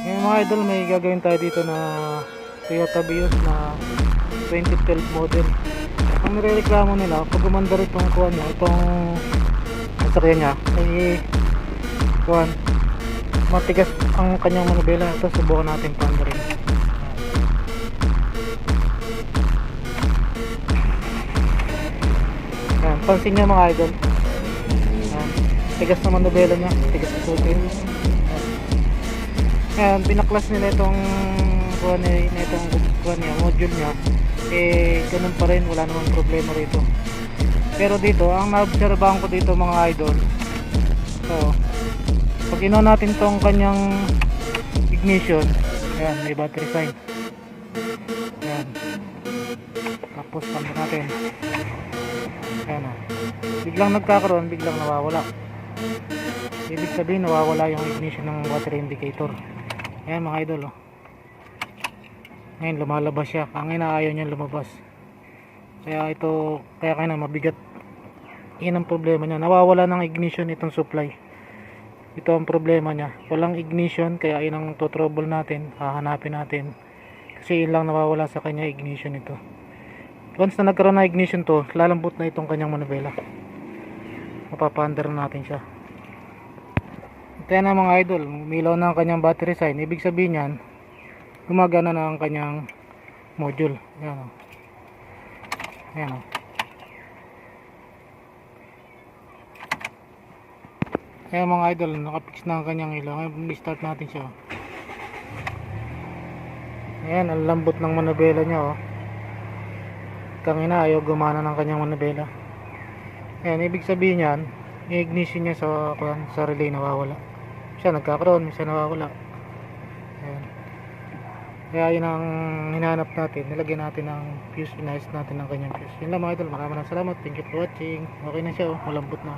Ngayon mga idol, may gagawin tayo dito na Toyota Vios na 2012 model. Ang nirereklamo nila, pag gumanda rin itong kuhan niya, itong masarya niya, ay kuhan, matigas ang kanyang manubela. Ito, subukan natin pandarin. Yan, pansin nyo mga idol, yan, tigas na manubela niya, tigas na sutil. Yan, pinaklas nila itong kuha niya, module niya, eh ganun pa rin, wala namang problema rito. Pero dito, ang naobserbahan ko dito mga idol, so pag ino natin tong kanyang ignition, yan, may battery sign, yan, tapos tanda natin, yan o, biglang nagkakaroon, biglang nawawala. Ibig sabihin nawawala yung ignition ng battery indicator. Ayan mga idol, oh. Ngayon lumalabas siya. Ang inaayaw niya lumabas. Kaya kaya mabigat. Yan ang problema niya. Nawawala ng ignition itong supply. Ito ang problema niya. Walang ignition, kaya yun ang trouble natin. Hahanapin natin. Kasi yun lang nawawala sa kanya, ignition ito. Once na nagkaroon na ignition to, lalambot na itong kanyang manubela. Mapapaandar natin siya. Ito na mga idol, umilaw na ang kanyang battery sign. Ibig sabihin yan, gumagana na ang kanyang module. Ayan o. Ayan o. Ayan mga idol, nakapix na ang kanyang ilaw. Ngayon, i-start natin siya. Ayan, ang lambot ng manubela niya o. Kangina, ayaw gumana ng kanyang manubela. Ayan, ibig sabihin yan, i-ignition niya sa relay nawawala. Siya nagkakaroon, minsan nawawala. Ayan. Kaya yun ang hinahanap natin. Nilagyan natin ng fuse, inayos natin ng kanyang fuse. Yun lang mga idol, maraming salamat. Thank you for watching. Okay na siya, malambot na.